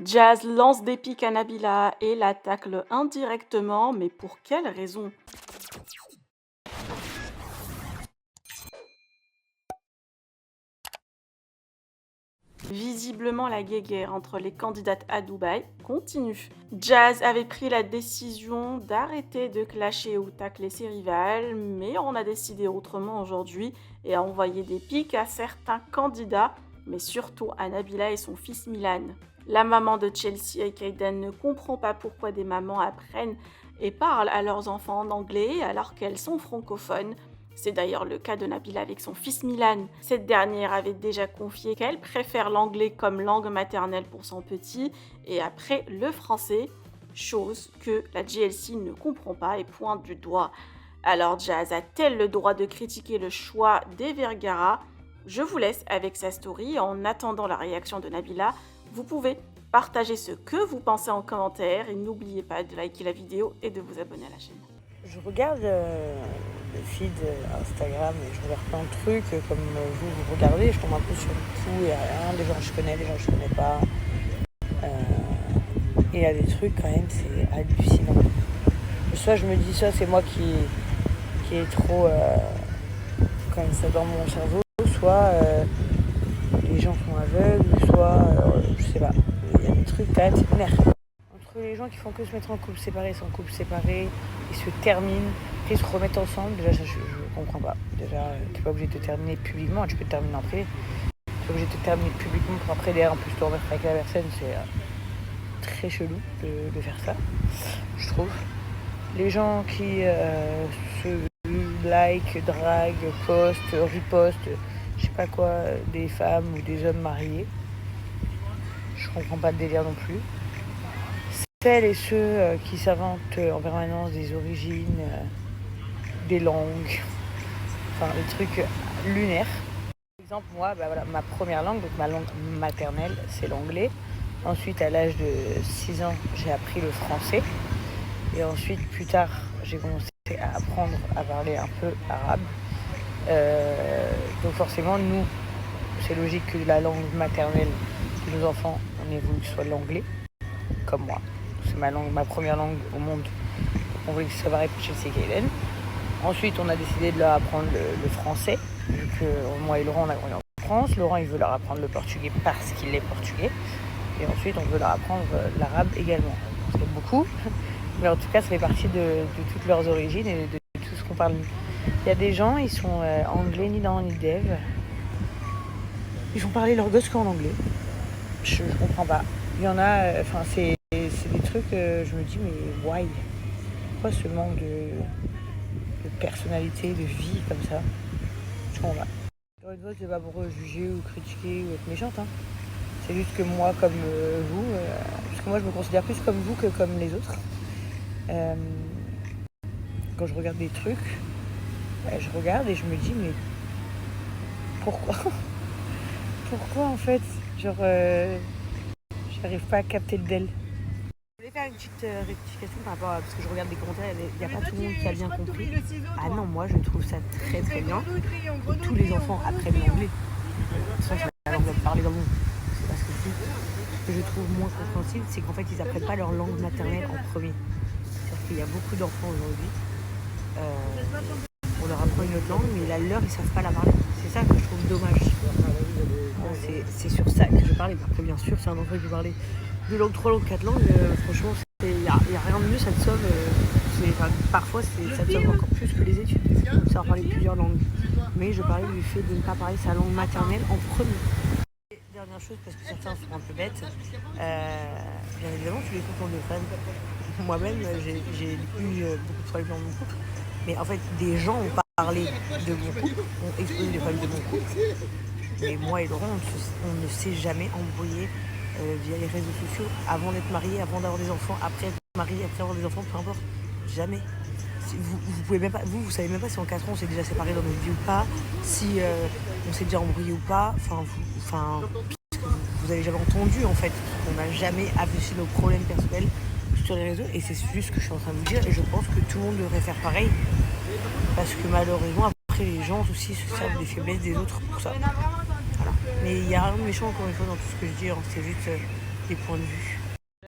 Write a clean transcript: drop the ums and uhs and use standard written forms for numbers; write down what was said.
Jazz lance des piques à Nabila et la tacle indirectement, mais pour quelle raison? Visiblement, la guéguerre entre les candidates à Dubaï continue. Jazz avait pris la décision d'arrêter de clasher ou tacler ses rivales, mais on a décidé autrement aujourd'hui et a envoyé des piques à certains candidats, mais surtout à Nabila et son fils Milan. La maman de Chelsea et Kaiden ne comprend pas pourquoi des mamans apprennent et parlent à leurs enfants en anglais alors qu'elles sont francophones. C'est d'ailleurs le cas de Nabila avec son fils Milan. Cette dernière avait déjà confié qu'elle préfère l'anglais comme langue maternelle pour son petit et après le français, chose que la GLC ne comprend pas et pointe du doigt. Alors Jazz a-t-elle le droit de critiquer le choix des Vergara? Je vous laisse avec sa story. En attendant la réaction de Nabila, vous pouvez partager ce que vous pensez en commentaire et n'oubliez pas de liker la vidéo et de vous abonner à la chaîne. Je regarde le feed Instagram et je regarde plein de trucs comme vous regardez, je tombe un peu sur tout et rien, des gens que je connais, des gens que je connais pas. Et il y a des trucs quand même, c'est hallucinant. Soit je me dis, soit c'est moi qui est trop comme ça dans mon cerveau, soit les gens sont aveugles, soit je sais pas. Il y a des trucs quand même, c'est merde. Entre les gens qui font que se mettre en couple séparé, sans couple séparé, ils se terminent, puis ils se remettent ensemble, déjà ça je comprends pas. Déjà, t'es pas obligé de te terminer publiquement, tu peux te terminer en privé. T'es pas obligé de te terminer publiquement pour après derrière en plus te remettre avec la personne, c'est très chelou de faire ça, je trouve. Les gens qui se like, drague, postent, repostent, je sais pas quoi, des femmes ou des hommes mariés, je comprends pas le délire non plus. Celles et ceux qui s'inventent en permanence des origines, des langues, enfin des trucs lunaires. Par exemple, moi, voilà, ma première langue, donc ma langue maternelle, c'est l'anglais. Ensuite, à l'âge de 6 ans, j'ai appris le français. Et ensuite, plus tard, j'ai commencé à apprendre à parler un peu arabe. Donc forcément, nous, c'est logique que la langue maternelle de nos enfants, on ait voulu que ce soit l'anglais, comme moi. C'est ma première langue au monde. On voulait que ce soit pareil pour Chelsea et Kaiden. Ensuite, on a décidé de leur apprendre le français, vu que moi et Laurent, on a grandi en France. Laurent, il veut leur apprendre le portugais parce qu'il est portugais. Et ensuite, on veut leur apprendre l'arabe également. C'est beaucoup, mais en tout cas, ça fait partie de toutes leurs origines et de tout ce qu'on parle. Il y a des gens, ils sont anglais ni dans ni dev. Ils font parler leur gosse qu'en anglais. Je comprends pas. Il y en a, c'est des trucs, je me dis, mais why? Pourquoi ce manque de personnalité, de vie comme ça? Je comprends pas. Encore une fois, c'est pas pour juger ou critiquer ou être méchante, hein. C'est juste que moi, comme vous, parce que moi je me considère plus comme vous que comme les autres. Quand je regarde des trucs, je regarde et je me dis, mais pourquoi? Pourquoi en fait? Genre, j'arrive pas à capter le DEL. Je voulais faire une petite rectification par rapport à, parce que je regarde des commentaires, il n'y a pas tout le monde qui a bien compris. Ah non, moi je trouve ça très très bien que tous les enfants apprennent l'anglais. Ça, c'est la langue de parler dans le monde. C'est pas ce que je dis. Ce que je trouve moins compréhensible, c'est qu'en fait ils apprennent pas leur langue maternelle en premier. C'est-à-dire qu'il y a beaucoup d'enfants aujourd'hui, on leur apprend une autre langue, mais la leur ils savent pas la parler. C'est ça que je trouve dommage. C'est sur ça que je parlais. Après, bien sûr, c'est un enfant qui parlait 2 langues, 3 langues, 4 langues. Franchement, il n'y a rien de mieux, ça te sauve. Parfois, ça te sauve encore plus que les études. Savoir parler plusieurs langues. Mais je parlais du fait de ne pas parler sa langue maternelle en premier. Et dernière chose, parce que certains sont un peu bêtes, bien évidemment, tous les couples ont des problèmes. Moi-même, j'ai eu beaucoup de problèmes dans mon couple. Mais en fait, des gens ont parlé de mon couple, ont exprimé des problèmes de mon couple. Mais moi et Laurent, on ne s'est jamais embrouillé via les réseaux sociaux avant d'être mariés, avant d'avoir des enfants, après être mariés, après avoir des enfants, peu importe. Jamais. Vous pouvez même pas, vous savez même pas si en 4 ans on s'est déjà séparés dans notre vie ou pas, si on s'est déjà embrouillé ou pas. Vous avez jamais entendu en fait. On n'a jamais affiché nos problèmes personnels sur les réseaux et c'est juste ce que je suis en train de vous dire et je pense que tout le monde devrait faire pareil parce que malheureusement après les gens aussi se servent des faiblesses des autres pour ça. Voilà. Mais il n'y a rien de méchant encore une fois dans tout ce que je dis, hein. C'est juste les points de vue.